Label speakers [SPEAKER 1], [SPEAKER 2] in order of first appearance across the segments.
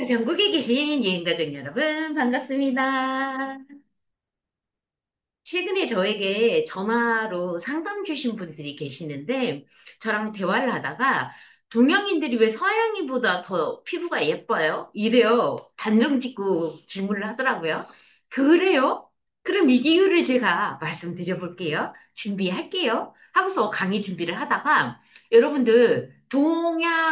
[SPEAKER 1] 전국에 계신 여행가족 여러분, 반갑습니다. 최근에 저에게 전화로 상담 주신 분들이 계시는데, 저랑 대화를 하다가, 동양인들이 왜 서양인보다 더 피부가 예뻐요? 이래요. 단정 짓고 질문을 하더라고요. 그래요? 그럼 이 이유를 제가 말씀드려 볼게요. 준비할게요. 하고서 강의 준비를 하다가, 여러분들, 동양인이라는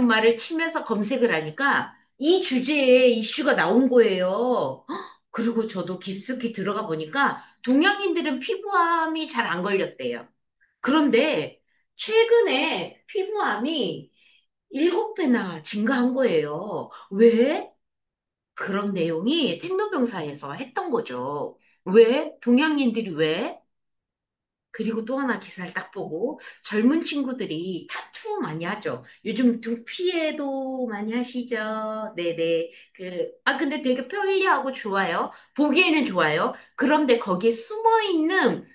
[SPEAKER 1] 말을 치면서 검색을 하니까, 이 주제에 이슈가 나온 거예요. 그리고 저도 깊숙이 들어가 보니까 동양인들은 피부암이 잘 안 걸렸대요. 그런데 최근에 피부암이 7배나 증가한 거예요. 왜? 그런 내용이 생로병사에서 했던 거죠. 왜? 동양인들이 왜? 그리고 또 하나 기사를 딱 보고 젊은 친구들이 타투 많이 하죠. 요즘 두피에도 많이 하시죠. 네네. 근데 되게 편리하고 좋아요. 보기에는 좋아요. 그런데 거기에 숨어 있는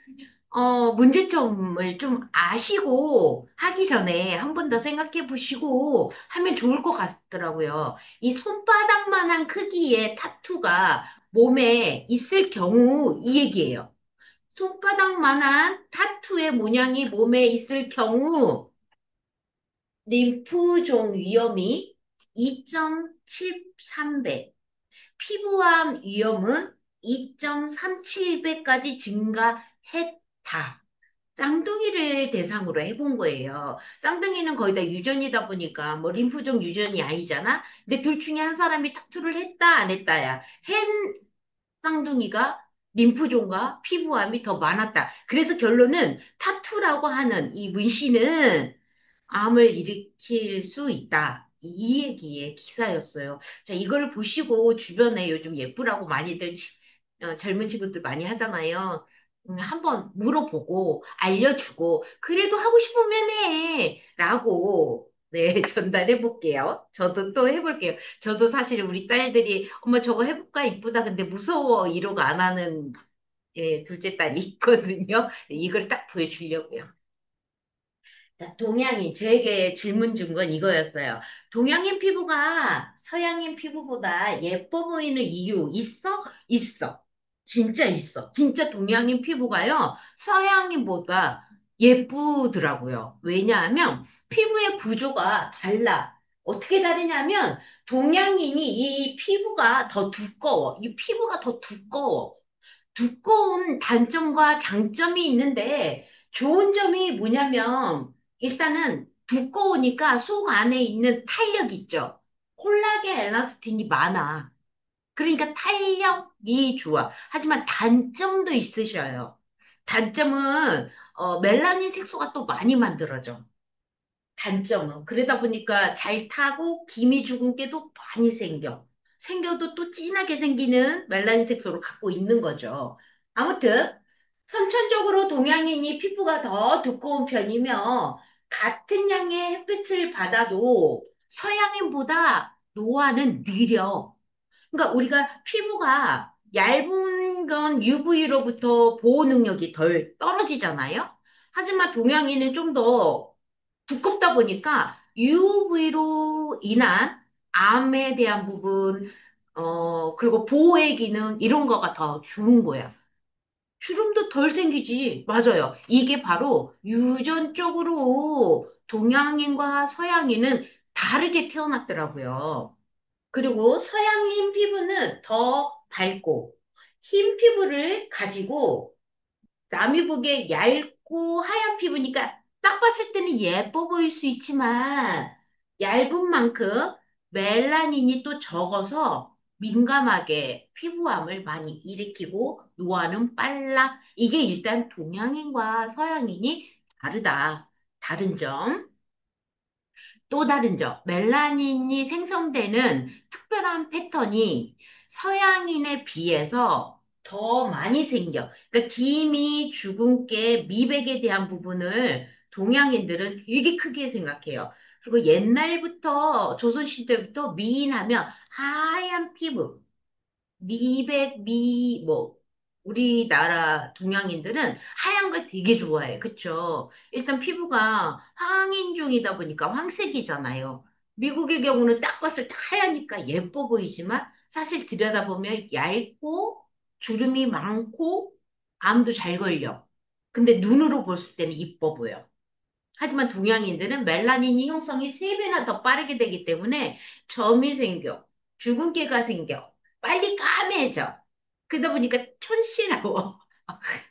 [SPEAKER 1] 문제점을 좀 아시고 하기 전에 한 번 더 생각해 보시고 하면 좋을 것 같더라고요. 이 손바닥만한 크기의 타투가 몸에 있을 경우 이 얘기예요. 손바닥만한 타투의 모양이 몸에 있을 경우 림프종 위험이 2.73배, 피부암 위험은 2.37배까지 증가했다. 쌍둥이를 대상으로 해본 거예요. 쌍둥이는 거의 다 유전이다 보니까 뭐 림프종 유전이 아니잖아. 근데 둘 중에 한 사람이 타투를 했다 안 했다야. 쌍둥이가 림프종과 피부암이 더 많았다. 그래서 결론은 타투라고 하는 이 문신은 암을 일으킬 수 있다. 이 얘기의 기사였어요. 자, 이걸 보시고 주변에 요즘 예쁘라고 많이들 젊은 친구들 많이 하잖아요. 한번 물어보고 알려주고 그래도 하고 싶으면 해. 라고 네, 전달해 볼게요. 저도 또 해볼게요. 저도 사실 우리 딸들이 엄마 저거 해볼까 이쁘다 근데 무서워 이러고 안 하는 둘째 딸이 있거든요. 이걸 딱 보여주려고요. 자, 동양인, 저에게 질문 준 건 이거였어요. 동양인 피부가 서양인 피부보다 예뻐 보이는 이유 있어? 있어. 진짜 있어. 진짜 동양인 피부가요, 서양인보다 예쁘더라고요. 왜냐하면 피부의 구조가 달라. 어떻게 다르냐면, 동양인이 이 피부가 더 두꺼워. 이 피부가 더 두꺼워. 두꺼운 단점과 장점이 있는데 좋은 점이 뭐냐면 일단은 두꺼우니까 속 안에 있는 탄력 있죠. 콜라겐 엘라스틴이 많아. 그러니까 탄력이 좋아. 하지만 단점도 있으셔요. 단점은 멜라닌 색소가 또 많이 만들어져. 단점은. 그러다 보니까 잘 타고 기미 주근깨도 많이 생겨. 생겨도 또 진하게 생기는 멜라닌 색소를 갖고 있는 거죠. 아무튼, 선천적으로 동양인이 피부가 더 두꺼운 편이며, 같은 양의 햇빛을 받아도 서양인보다 노화는 느려. 그러니까 우리가 피부가 얇은 건 UV로부터 보호 능력이 덜 떨어지잖아요? 하지만 동양인은 좀더 두껍다 보니까 UV로 인한 암에 대한 부분, 그리고 보호의 기능, 이런 거가 더 좋은 거야. 주름도 덜 생기지. 맞아요. 이게 바로 유전적으로 동양인과 서양인은 다르게 태어났더라고요. 그리고 서양인 피부는 더 밝고 흰 피부를 가지고 남이 보기에 얇고 하얀 피부니까 딱 봤을 때는 예뻐 보일 수 있지만 얇은 만큼 멜라닌이 또 적어서 민감하게 피부암을 많이 일으키고 노화는 빨라. 이게 일단 동양인과 서양인이 다르다. 다른 점. 또 다른 점, 멜라닌이 생성되는 특별한 패턴이 서양인에 비해서 더 많이 생겨. 그러니까 기미, 주근깨, 미백에 대한 부분을 동양인들은 되게 크게 생각해요. 그리고 옛날부터, 조선시대부터 미인하면 하얀 피부, 우리나라 동양인들은 하얀 걸 되게 좋아해. 그쵸? 일단 피부가 황인종이다 보니까 황색이잖아요. 미국의 경우는 딱 봤을 때 하얘니까 예뻐 보이지만 사실 들여다보면 얇고 주름이 많고 암도 잘 걸려. 근데 눈으로 봤을 때는 이뻐 보여. 하지만 동양인들은 멜라닌이 형성이 3배나 더 빠르게 되기 때문에 점이 생겨, 주근깨가 생겨, 빨리 까매져. 그러다 보니까 촌스러워.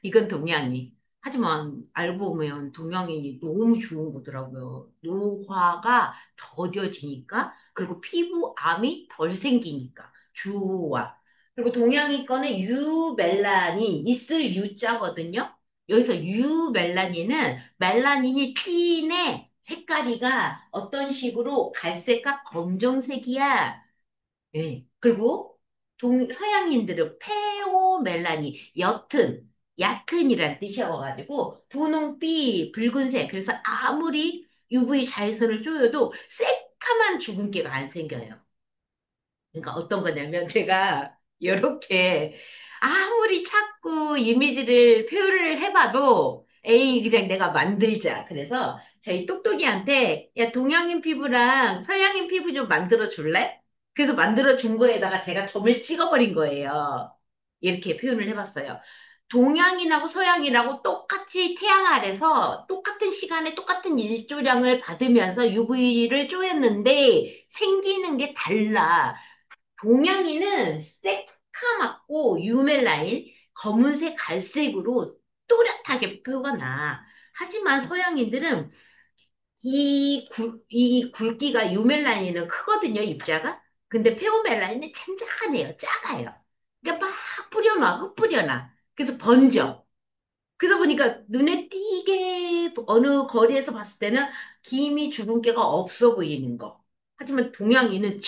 [SPEAKER 1] 이건 동양인. 하지만 알고 보면 동양인이 너무 좋은 거더라고요. 노화가 더뎌지니까, 그리고 피부암이 덜 생기니까 좋아. 그리고 동양인 거는 유멜라닌, 있을 유자거든요. 여기서 유멜라닌은 멜라닌이 진해. 색깔이가 어떤 식으로 갈색과 검정색이야. 예. 그리고 서양인들은 페오멜라닌, 옅은이란 뜻이어가지고 분홍빛, 붉은색. 그래서 아무리 UV 자외선을 쬐어도 새카만 주근깨가 안 생겨요. 그러니까 어떤 거냐면 제가 이렇게 아무리 자꾸 이미지를 표현을 해봐도 에이 그냥 내가 만들자. 그래서 저희 똑똑이한테 야 동양인 피부랑 서양인 피부 좀 만들어 줄래? 그래서 만들어 준 거에다가 제가 점을 찍어버린 거예요. 이렇게 표현을 해봤어요. 동양인하고 서양인하고 똑같이 태양 아래서 똑같은 시간에 똑같은 일조량을 받으면서 UV를 쪼였는데 생기는 게 달라. 동양인은 새카맣고 유멜라인, 검은색, 갈색으로 또렷하게 표가 나. 하지만 서양인들은 이 굵기가 유멜라닌은 크거든요, 입자가. 근데 페오멜라닌은 참작하네요, 작아요. 그러니까 막 뿌려놔, 흩뿌려놔. 그래서 번져. 그러다 보니까 눈에 띄게 어느 거리에서 봤을 때는 김이 주근깨가 없어 보이는 거. 하지만 동양인은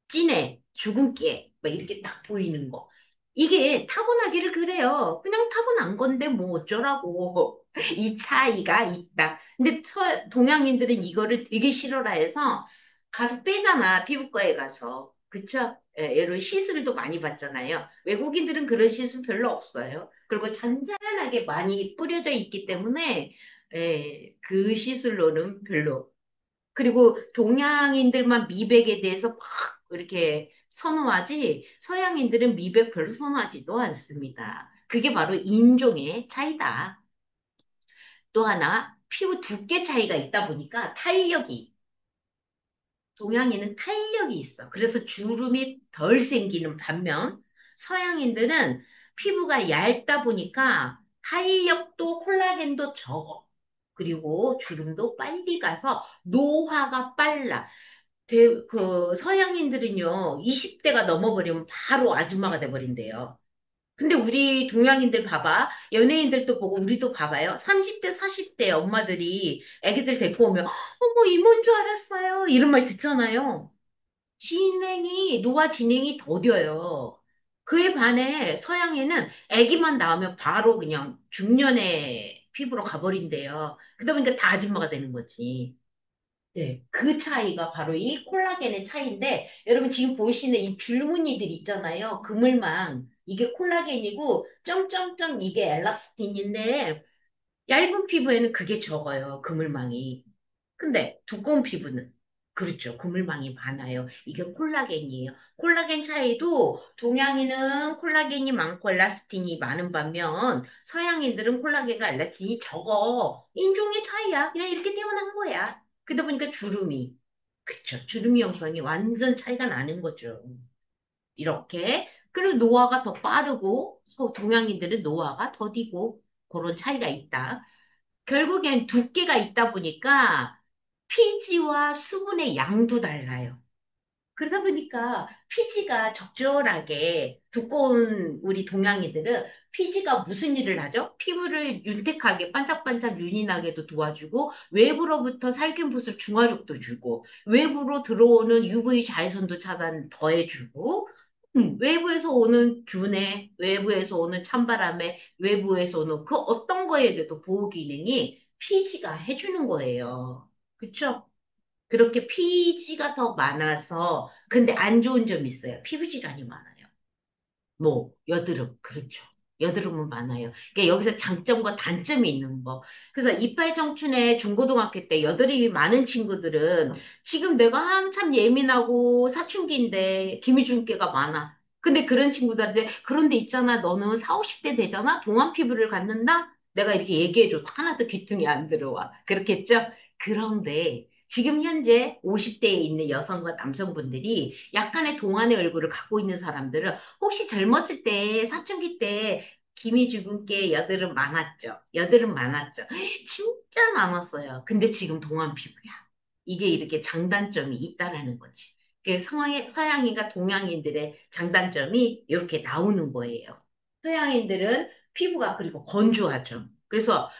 [SPEAKER 1] 진해, 주근깨, 막 이렇게 딱 보이는 거. 이게 타고나기를 그래요. 그냥 타고난 건데 뭐 어쩌라고. 이 차이가 있다. 근데 동양인들은 이거를 되게 싫어라 해서 가서 빼잖아, 피부과에 가서. 그쵸? 예, 이런 시술도 많이 받잖아요. 외국인들은 그런 시술 별로 없어요. 그리고 잔잔하게 많이 뿌려져 있기 때문에 그 시술로는 별로. 그리고 동양인들만 미백에 대해서 막 이렇게 선호하지 서양인들은 미백 별로 선호하지도 않습니다. 그게 바로 인종의 차이다. 또 하나 피부 두께 차이가 있다 보니까 탄력이 동양인은 탄력이 있어. 그래서 주름이 덜 생기는 반면 서양인들은 피부가 얇다 보니까 탄력도 콜라겐도 적어. 그리고 주름도 빨리 가서 노화가 빨라. 그 서양인들은요, 20대가 넘어버리면 바로 아줌마가 돼버린대요. 근데 우리 동양인들 봐봐. 연예인들도 보고 우리도 봐봐요. 30대, 40대 엄마들이 애기들 데리고 오면 어머 이모인 줄 알았어요. 이런 말 듣잖아요. 노화 진행이 더뎌요. 그에 반해 서양에는 아기만 낳으면 바로 그냥 중년의 피부로 가버린대요. 그러다 보니까 다 아줌마가 되는 거지. 네, 그 차이가 바로 이 콜라겐의 차이인데, 여러분 지금 보시는 이 줄무늬들 있잖아요. 그물망. 이게 콜라겐이고, 점점점 이게 엘라스틴인데, 얇은 피부에는 그게 적어요. 그물망이. 근데 두꺼운 피부는 그렇죠. 그물망이 많아요. 이게 콜라겐이에요. 콜라겐 차이도 동양인은 콜라겐이 많고 엘라스틴이 많은 반면 서양인들은 콜라겐과 엘라스틴이 적어. 인종의 차이야. 그냥 이렇게 태어난 거야. 그러다 보니까 주름이 그쵸. 주름이 형성이 완전 차이가 나는 거죠. 이렇게. 그리고 노화가 더 빠르고 동양인들은 노화가 더디고 그런 차이가 있다. 결국엔 두께가 있다 보니까 피지와 수분의 양도 달라요. 그러다 보니까 피지가 적절하게 두꺼운 우리 동양이들은 피지가 무슨 일을 하죠? 피부를 윤택하게 반짝반짝 윤이 나게도 도와주고 외부로부터 살균부스 중화력도 주고 외부로 들어오는 UV 자외선도 차단 더해주고 외부에서 오는 균에 외부에서 오는 찬바람에 외부에서 오는 그 어떤 거에게도 보호 기능이 피지가 해주는 거예요. 그쵸? 그렇게 피지가 더 많아서, 근데 안 좋은 점이 있어요. 피부 질환이 많아요. 뭐, 여드름, 그렇죠. 여드름은 많아요. 그러니까 여기서 장점과 단점이 있는 거. 그래서 이빨 청춘의 중고등학교 때 여드름이 많은 친구들은 지금 내가 한참 예민하고 사춘기인데 기미줄기가 많아. 근데 그런 친구들한테 그런데 있잖아. 너는 4, 50대 되잖아. 동안 피부를 갖는다? 내가 이렇게 얘기해줘도 하나도 귀퉁이 안 들어와. 그렇겠죠? 그런데 지금 현재 50대에 있는 여성과 남성분들이 약간의 동안의 얼굴을 갖고 있는 사람들은 혹시 젊었을 때, 사춘기 때 기미주근깨 여드름 많았죠? 여드름 많았죠? 진짜 많았어요. 근데 지금 동안 피부야. 이게 이렇게 장단점이 있다라는 거지. 서양인과 동양인들의 장단점이 이렇게 나오는 거예요. 서양인들은 피부가 그리고 건조하죠. 그래서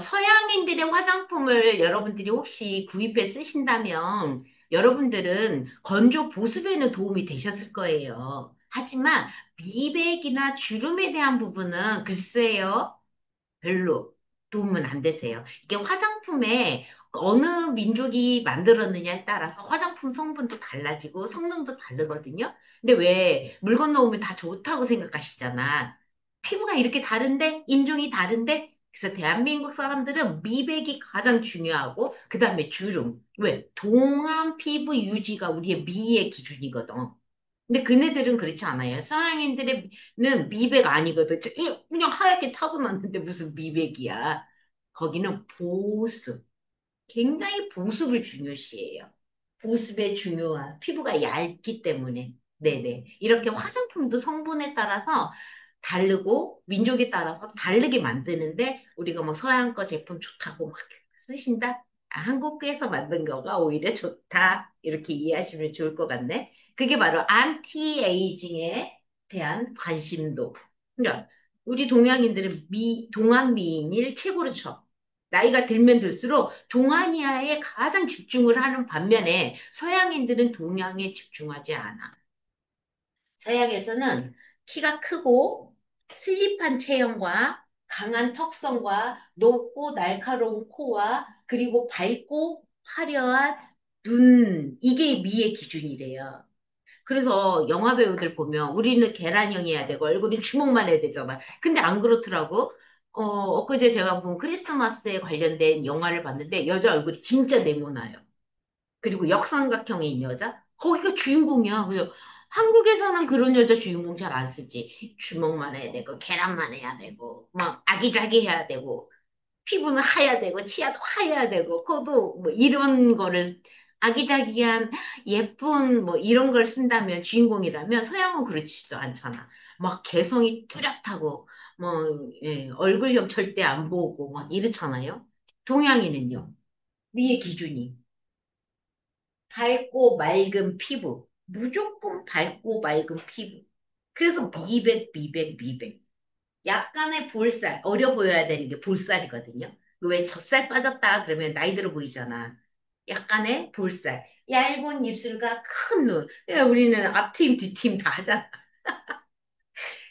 [SPEAKER 1] 서양인들의 화장품을 여러분들이 혹시 구입해 쓰신다면 여러분들은 건조 보습에는 도움이 되셨을 거예요. 하지만 미백이나 주름에 대한 부분은 글쎄요. 별로 도움은 안 되세요. 이게 화장품에 어느 민족이 만들었느냐에 따라서 화장품 성분도 달라지고 성능도 다르거든요. 근데 왜 물 건너오면 다 좋다고 생각하시잖아. 피부가 이렇게 다른데, 인종이 다른데, 그래서 대한민국 사람들은 미백이 가장 중요하고, 그 다음에 주름. 왜? 동안 피부 유지가 우리의 미의 기준이거든. 근데 그네들은 그렇지 않아요. 서양인들은 미백 아니거든. 그냥 하얗게 타고났는데 무슨 미백이야. 거기는 보습. 굉장히 보습을 중요시해요. 보습에 중요한 피부가 얇기 때문에. 네네. 이렇게 화장품도 성분에 따라서 다르고 민족에 따라서 다르게 만드는데 우리가 뭐 서양 거 제품 좋다고 막 쓰신다? 아, 한국에서 만든 거가 오히려 좋다. 이렇게 이해하시면 좋을 것 같네. 그게 바로 안티에이징에 대한 관심도. 그러니까 우리 동양인들은 동안 미인을 최고로 쳐. 나이가 들면 들수록 동아니아에 가장 집중을 하는 반면에 서양인들은 동양에 집중하지 않아. 서양에서는 키가 크고 슬립한 체형과 강한 턱선과 높고 날카로운 코와 그리고 밝고 화려한 눈, 이게 미의 기준이래요. 그래서 영화 배우들 보면 우리는 계란형이어야 되고 얼굴이 주먹만 해야 되잖아. 근데 안 그렇더라고. 엊그제 제가 본 크리스마스에 관련된 영화를 봤는데 여자 얼굴이 진짜 네모나요. 그리고 역삼각형인 여자? 거기가 주인공이야. 그래서 한국에서는 그런 여자 주인공 잘 안 쓰지. 주먹만 해야 되고, 계란만 해야 되고, 막 아기자기해야 되고, 피부는 하얘야 되고, 치아도 하얘야 되고, 코도 뭐 이런 거를 아기자기한 예쁜 뭐 이런 걸 쓴다면 주인공이라면 서양은 그렇지도 않잖아. 막 개성이 뚜렷하고, 뭐, 예, 얼굴형 절대 안 보고 막 이렇잖아요. 동양인은요. 위의 기준이. 밝고 맑은 피부. 무조건 밝고 맑은 피부. 그래서 미백, 미백, 미백. 약간의 볼살, 어려 보여야 되는 게 볼살이거든요. 왜 젖살 빠졌다 그러면 나이 들어 보이잖아. 약간의 볼살, 얇은 입술과 큰 눈. 그러니까 우리는 앞팀, 뒤팀 다 하잖아.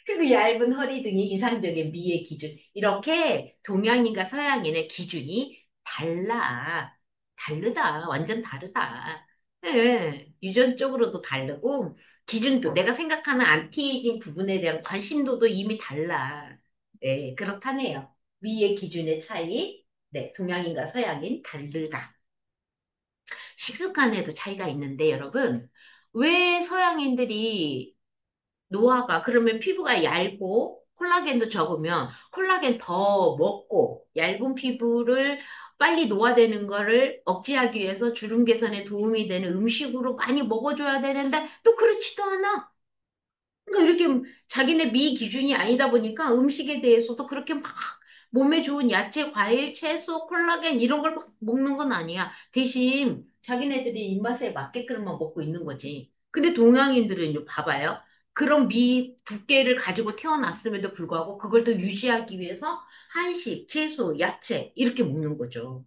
[SPEAKER 1] 그리고 얇은 허리 등이 이상적인 미의 기준. 이렇게 동양인과 서양인의 기준이 달라. 다르다. 완전 다르다. 예, 유전적으로도 다르고, 기준도, 내가 생각하는 안티에이징 부분에 대한 관심도도 이미 달라. 네, 그렇다네요. 미의 기준의 차이, 네, 동양인과 서양인 다르다. 식습관에도 차이가 있는데, 여러분, 왜 서양인들이 노화가 그러면 피부가 얇고 콜라겐도 적으면 콜라겐 더 먹고 얇은 피부를 빨리 노화되는 거를 억제하기 위해서 주름 개선에 도움이 되는 음식으로 많이 먹어줘야 되는데 또 그렇지도 않아. 그러니까 이렇게 자기네 미 기준이 아니다 보니까 음식에 대해서도 그렇게 막 몸에 좋은 야채, 과일, 채소, 콜라겐 이런 걸 막 먹는 건 아니야. 대신 자기네들이 입맛에 맞게끔만 먹고 있는 거지. 근데 동양인들은 봐봐요. 그런 미 두께를 가지고 태어났음에도 불구하고 그걸 더 유지하기 위해서 한식, 채소, 야채 이렇게 먹는 거죠.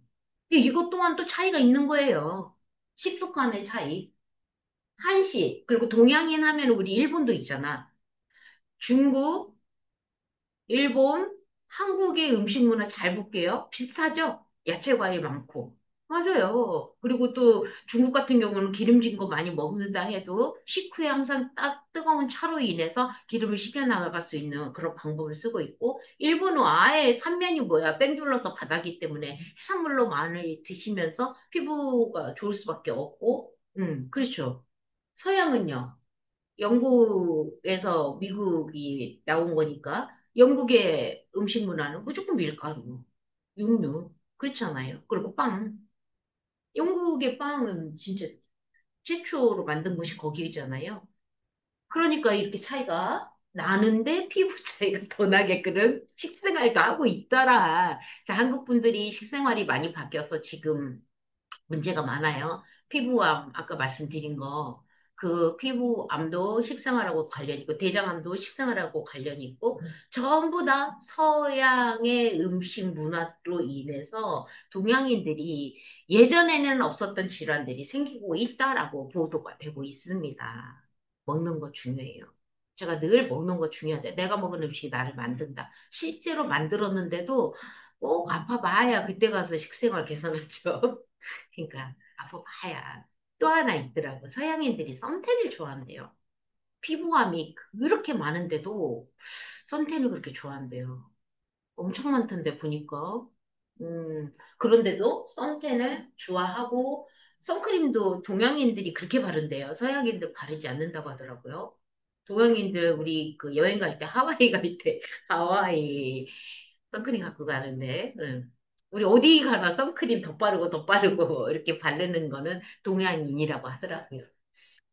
[SPEAKER 1] 이것 또한 또 차이가 있는 거예요. 식습관의 차이. 한식, 그리고 동양인 하면 우리 일본도 있잖아. 중국, 일본, 한국의 음식 문화 잘 볼게요. 비슷하죠? 야채 과일 많고. 맞아요. 그리고 또 중국 같은 경우는 기름진 거 많이 먹는다 해도 식후에 항상 딱 뜨거운 차로 인해서 기름을 식혀나갈 수 있는 그런 방법을 쓰고 있고, 일본은 아예 삼면이 뭐야, 뺑 둘러서 바다기 때문에 해산물로 많이 드시면서 피부가 좋을 수밖에 없고, 그렇죠. 서양은요, 영국에서 미국이 나온 거니까 영국의 음식 문화는 무조건 밀가루, 육류, 그렇잖아요. 그리고 빵. 영국의 빵은 진짜 최초로 만든 곳이 거기잖아요. 그러니까 이렇게 차이가 나는데 피부 차이가 더 나게끔 식생활도 하고 있더라. 자, 한국 분들이 식생활이 많이 바뀌어서 지금 문제가 많아요. 피부암, 아까 말씀드린 거, 그 피부암도 식생활하고 관련 있고, 대장암도 식생활하고 관련이 있고, 전부 다 서양의 음식 문화로 인해서 동양인들이 예전에는 없었던 질환들이 생기고 있다라고 보도가 되고 있습니다. 먹는 거 중요해요. 제가 늘 먹는 거 중요하죠. 내가 먹은 음식이 나를 만든다. 실제로 만들었는데도 꼭 아파봐야 그때 가서 식생활 개선하죠. 그러니까 아파봐야 또 하나 있더라고. 서양인들이 선탠을 좋아한대요. 피부암이 그렇게 많은데도 선탠을 그렇게 좋아한대요. 엄청 많던데 보니까. 그런데도 선탠을 좋아하고 선크림도 동양인들이 그렇게 바른대요. 서양인들 바르지 않는다고 하더라고요. 동양인들 우리 그 여행 갈 때 하와이 갈 때 하와이 선크림 갖고 가는데, 우리 어디 가나 선크림 더 바르고 더 바르고 이렇게 바르는 거는 동양인이라고 하더라고요.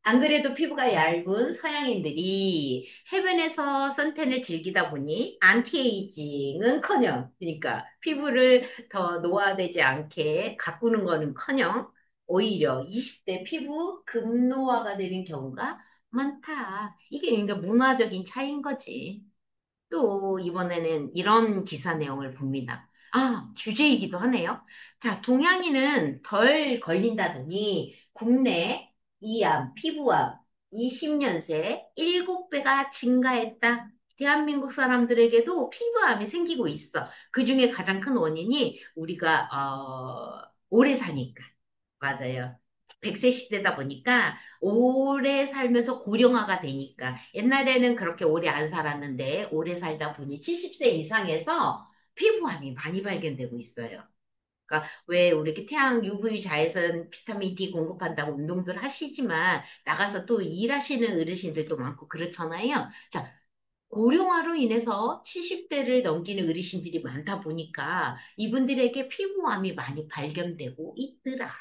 [SPEAKER 1] 안 그래도 피부가 얇은 서양인들이 해변에서 선탠을 즐기다 보니 안티에이징은커녕, 그러니까 피부를 더 노화되지 않게 가꾸는 거는커녕 오히려 20대 피부 급노화가 되는 경우가 많다. 이게 그러니까 문화적인 차이인 거지. 또 이번에는 이런 기사 내용을 봅니다. 아, 주제이기도 하네요. 자, 동양인은 덜 걸린다더니 국내 이암, 피부암 20년 새 7배가 증가했다. 대한민국 사람들에게도 피부암이 생기고 있어. 그중에 가장 큰 원인이 우리가 오래 사니까. 맞아요. 100세 시대다 보니까 오래 살면서 고령화가 되니까 옛날에는 그렇게 오래 안 살았는데 오래 살다 보니 70세 이상에서 피부암이 많이 발견되고 있어요. 그러니까 왜 우리 이렇게 태양 UV 자외선 비타민 D 공급한다고 운동들 하시지만 나가서 또 일하시는 어르신들도 많고 그렇잖아요. 자, 고령화로 인해서 70대를 넘기는 어르신들이 많다 보니까 이분들에게 피부암이 많이 발견되고 있더라.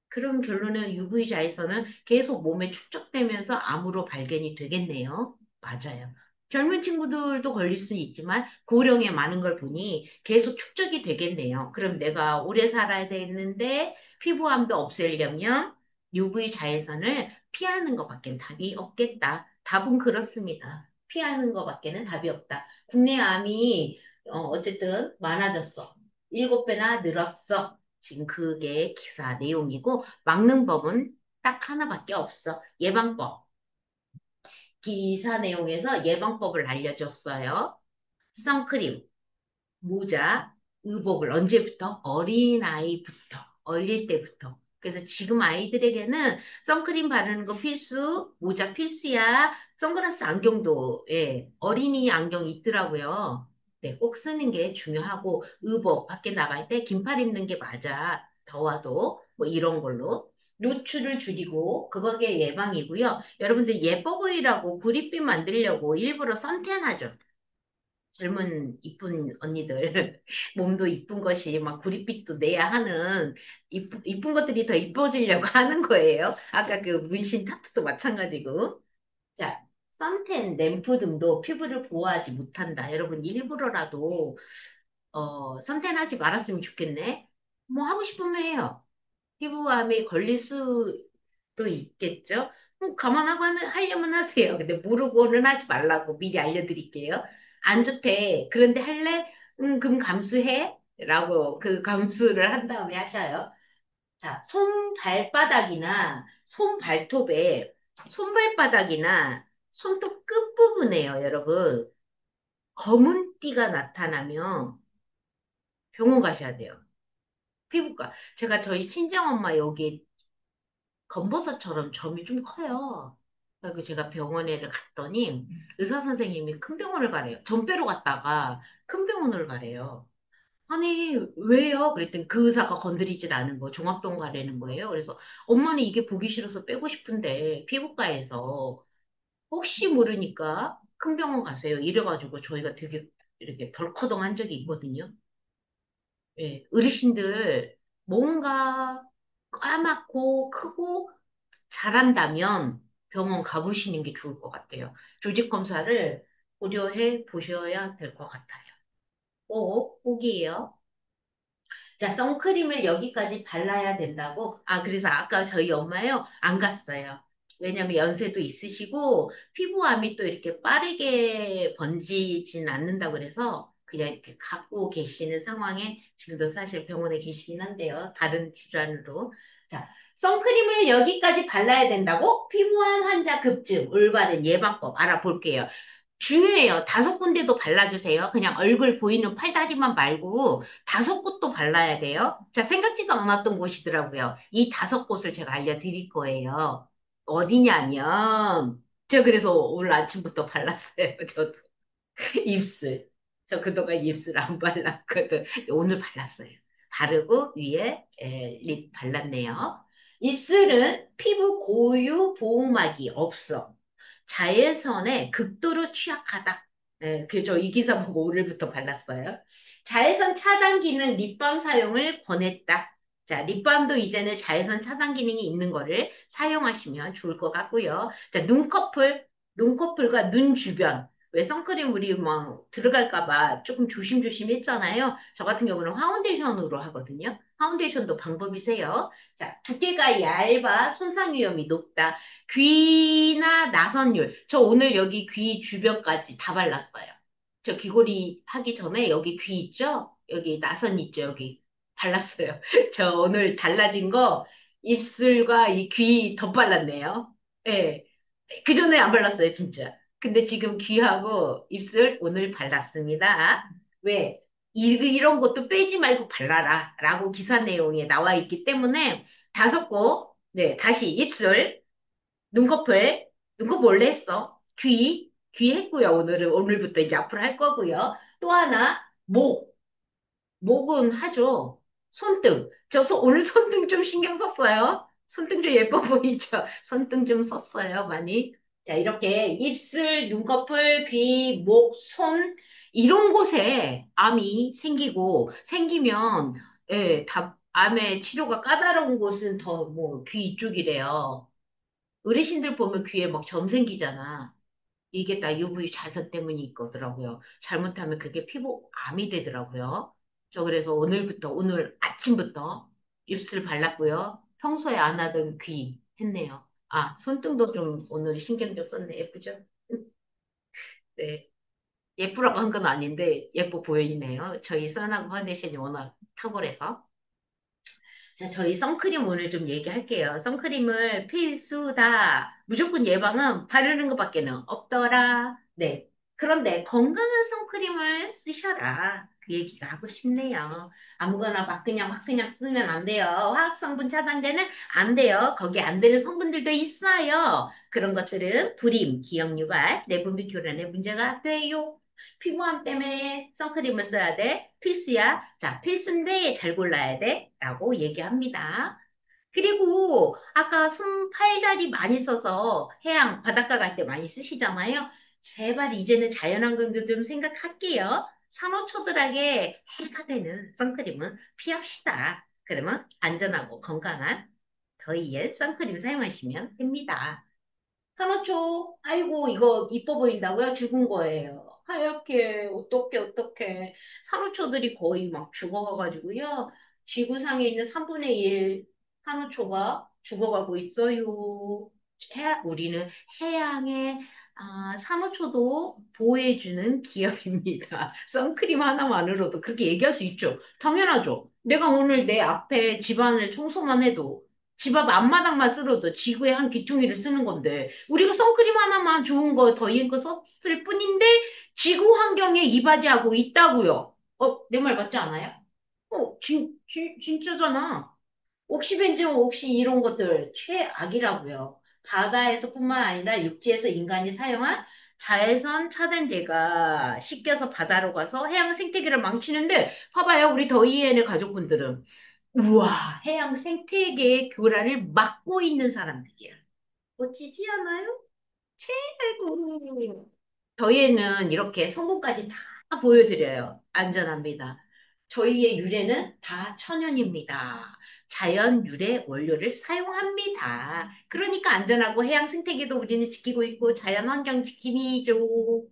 [SPEAKER 1] 그럼 결론은 UV자에서는 계속 몸에 축적되면서 암으로 발견이 되겠네요. 맞아요. 젊은 친구들도 걸릴 수는 있지만 고령에 많은 걸 보니 계속 축적이 되겠네요. 그럼 내가 오래 살아야 되는데 피부암도 없애려면 UV 자외선을 피하는 것밖엔 답이 없겠다. 답은 그렇습니다. 피하는 것밖에는 답이 없다. 국내 암이 어쨌든 많아졌어. 7배나 늘었어. 지금 그게 기사 내용이고 막는 법은 딱 하나밖에 없어. 예방법. 기사 내용에서 예방법을 알려줬어요. 선크림, 모자, 의복을 언제부터? 어린아이부터, 어릴 때부터. 그래서 지금 아이들에게는 선크림 바르는 거 필수, 모자 필수야, 선글라스 안경도, 예, 어린이 안경 있더라고요. 네, 꼭 쓰는 게 중요하고, 의복, 밖에 나갈 때 긴팔 입는 게 맞아. 더워도, 뭐 이런 걸로. 노출을 줄이고, 그거게 예방이고요. 여러분들 예뻐 보이라고 구릿빛 만들려고 일부러 선탠하죠. 젊은 이쁜 언니들 몸도 이쁜 것이 막 구릿빛도 내야 하는 이쁜 것들이 더 이뻐지려고 하는 거예요. 아까 그 문신 타투도 마찬가지고. 자, 선텐, 램프 등도 피부를 보호하지 못한다. 여러분 일부러라도 선텐하지 말았으면 좋겠네. 뭐 하고 싶으면 해요. 피부암에 걸릴 수도 있겠죠. 감안하고 하려면 하세요. 근데 모르고는 하지 말라고 미리 알려드릴게요. 안 좋대. 그런데 할래? 그럼 감수해. 라고 그 감수를 한 다음에 하셔요. 자, 손발바닥이나 손발톱에 손발바닥이나 손톱 끝부분에요, 여러분. 검은 띠가 나타나면 병원 가셔야 돼요. 피부과. 제가 저희 친정엄마 여기 검버섯처럼 점이 좀 커요. 그래서 제가 병원에를 갔더니 의사 선생님이 큰 병원을 가래요. 점 빼러 갔다가 큰 병원을 가래요. 아니, 왜요? 그랬더니 그 의사가 건드리질 않은 거, 종합병원 가라는 거예요. 그래서 엄마는 이게 보기 싫어서 빼고 싶은데 피부과에서 혹시 모르니까 큰 병원 가세요. 이래가지고 저희가 되게 이렇게 덜커덩한 적이 있거든요. 예, 어르신들 뭔가 까맣고 크고 잘한다면 병원 가보시는 게 좋을 것 같아요. 조직 검사를 고려해 보셔야 될 것 같아요. 꼭이에요. 자, 선크림을 여기까지 발라야 된다고? 아, 그래서 아까 저희 엄마요, 안 갔어요. 왜냐면 연세도 있으시고, 피부암이 또 이렇게 빠르게 번지진 않는다고 그래서, 그냥 이렇게 갖고 계시는 상황에 지금도 사실 병원에 계시긴 한데요. 다른 질환으로. 자, 선크림을 여기까지 발라야 된다고? 피부암 환자 급증, 올바른 예방법 알아볼게요. 중요해요. 5군데도 발라주세요. 그냥 얼굴 보이는 팔다리만 말고 5곳도 발라야 돼요. 자, 생각지도 않았던 곳이더라고요. 이 5곳을 제가 알려드릴 거예요. 어디냐면, 저 그래서 오늘 아침부터 발랐어요. 저도. 입술. 저 그동안 입술 안 발랐거든. 오늘 발랐어요. 바르고 위에 립 발랐네요. 입술은 피부 고유 보호막이 없어. 자외선에 극도로 취약하다. 그저 이 기사 보고 오늘부터 발랐어요. 자외선 차단 기능 립밤 사용을 권했다. 자, 립밤도 이제는 자외선 차단 기능이 있는 거를 사용하시면 좋을 것 같고요. 자, 눈꺼풀과 눈 주변. 왜 선크림 우리 뭐 들어갈까 봐 조금 조심조심 했잖아요. 저 같은 경우는 파운데이션으로 하거든요. 파운데이션도 방법이세요. 자, 두께가 얇아 손상 위험이 높다. 귀나 나선율. 저 오늘 여기 귀 주변까지 다 발랐어요. 저 귀걸이 하기 전에 여기 귀 있죠? 여기 나선 있죠? 여기 발랐어요. 저 오늘 달라진 거 입술과 이 귀 더 발랐네요. 예. 그 전에 안 발랐어요, 진짜. 근데 지금 귀하고 입술 오늘 발랐습니다. 왜? 이런 것도 빼지 말고 발라라. 라고 기사 내용에 나와 있기 때문에 5곳, 네, 다시 입술, 눈꺼풀, 눈꺼풀 원래 했어. 귀 했고요. 오늘부터 이제 앞으로 할 거고요. 또 하나, 목은 하죠. 손등. 오늘 손등 좀 신경 썼어요. 손등 좀 예뻐 보이죠? 손등 좀 썼어요, 많이. 자, 이렇게 입술, 눈꺼풀, 귀, 목, 손, 이런 곳에 암이 생기고, 생기면, 예, 암의 치료가 까다로운 곳은 더 뭐, 귀 이쪽이래요. 어르신들 보면 귀에 막 점 생기잖아. 이게 다 UV 자외선 때문이 있거더라고요. 잘못하면 그게 피부암이 되더라고요. 저 그래서 오늘 아침부터 입술 발랐고요. 평소에 안 하던 귀 했네요. 아, 손등도 좀 오늘 신경 좀 썼네. 예쁘죠? 네. 예쁘라고 한 건 아닌데 예뻐 보이네요. 저희 선하고 파운데이션이 워낙 탁월해서. 자, 저희 선크림 오늘 좀 얘기할게요. 선크림을 필수다. 무조건 예방은 바르는 것밖에는 없더라. 네. 그런데 건강한 선크림을 쓰셔라. 그 얘기가 하고 싶네요. 아무거나 막 그냥 쓰면 안 돼요. 화학 성분 차단제는 안 돼요. 거기 안 되는 성분들도 있어요. 그런 것들은 불임, 기억 유발, 내분비 교란에 문제가 돼요. 피부암 때문에 선크림을 써야 돼. 필수야. 자, 필수인데 잘 골라야 돼. 라고 얘기합니다. 그리고 아까 팔다리 많이 써서 해양, 바닷가 갈 때 많이 쓰시잖아요. 제발 이제는 자연환경도 좀 생각할게요. 산호초들에게 해가 되는 선크림은 피합시다. 그러면 안전하고 건강한 더위에 선크림 사용하시면 됩니다. 산호초, 아이고, 이거 이뻐 보인다고요? 죽은 거예요. 하얗게, 어떡해. 산호초들이 거의 막 죽어가가지고요. 지구상에 있는 3분의 1 산호초가 죽어가고 있어요. 우리는 해양의 산호초도 보호해주는 기업입니다. 선크림 하나만으로도 그렇게 얘기할 수 있죠. 당연하죠. 내가 오늘 내 앞에 집안을 청소만 해도 집 앞 앞마당만 쓸어도 지구의 한 귀퉁이를 쓰는 건데, 우리가 선크림 하나만 좋은 거, 더 이은 거 썼을 뿐인데, 지구 환경에 이바지하고 있다고요. 내 말 맞지 않아요? 진짜잖아. 옥시벤존, 옥시 이런 것들 최악이라고요. 바다에서뿐만 아니라 육지에서 인간이 사용한 자외선 차단제가 씻겨서 바다로 가서 해양 생태계를 망치는데 봐봐요. 우리 더이엔의 가족분들은 우와 해양 생태계의 교란을 막고 있는 사람들이야. 멋지지 않아요? 최고. 저희는 이렇게 성분까지 다 보여드려요. 안전합니다. 저희의 유래는 다 천연입니다. 자연 유래 원료를 사용합니다. 그러니까 안전하고 해양 생태계도 우리는 지키고 있고 자연 환경 지킴이죠.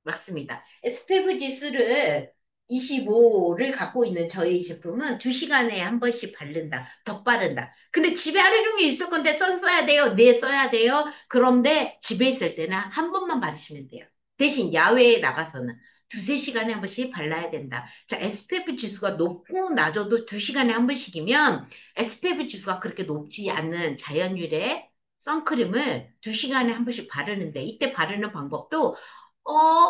[SPEAKER 1] 맞습니다. SPF 지수를 25를 갖고 있는 저희 제품은 2시간에 한 번씩 바른다. 더 바른다. 근데 집에 하루 종일 있을 건데 선 써야 돼요? 네, 써야 돼요. 그런데 집에 있을 때는 한 번만 바르시면 돼요. 대신 야외에 나가서는 두세 시간에 한 번씩 발라야 된다. 자, SPF 지수가 높고 낮아도 2시간에 한 번씩이면 SPF 지수가 그렇게 높지 않는 자연 유래 선크림을 2시간에 한 번씩 바르는데 이때 바르는 방법도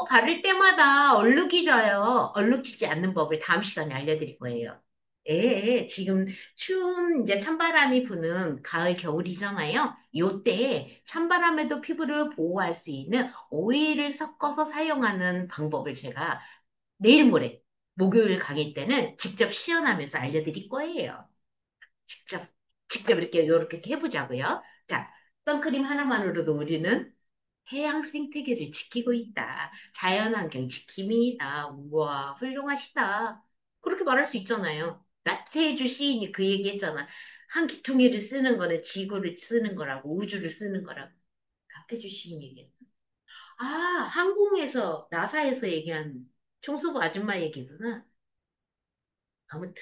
[SPEAKER 1] 바를 때마다 얼룩이 져요. 얼룩지지 않는 법을 다음 시간에 알려드릴 거예요. 예, 지금 추운 이제 찬바람이 부는 가을, 겨울이잖아요. 요때 찬바람에도 피부를 보호할 수 있는 오일을 섞어서 사용하는 방법을 제가 내일 모레 목요일 강의 때는 직접 시연하면서 알려드릴 거예요. 직접, 직접 이렇게 해보자고요. 자, 선크림 하나만으로도 우리는 해양 생태계를 지키고 있다. 자연환경 지킴이다. 우와, 훌륭하시다. 그렇게 말할 수 있잖아요. 나태해주 시인이 그 얘기 했잖아. 한 기퉁이를 쓰는 거는 지구를 쓰는 거라고, 우주를 쓰는 거라고. 나태해주 시인 얘기. 아, 항공에서, 나사에서 얘기한 청소부 아줌마 얘기구나. 아무튼.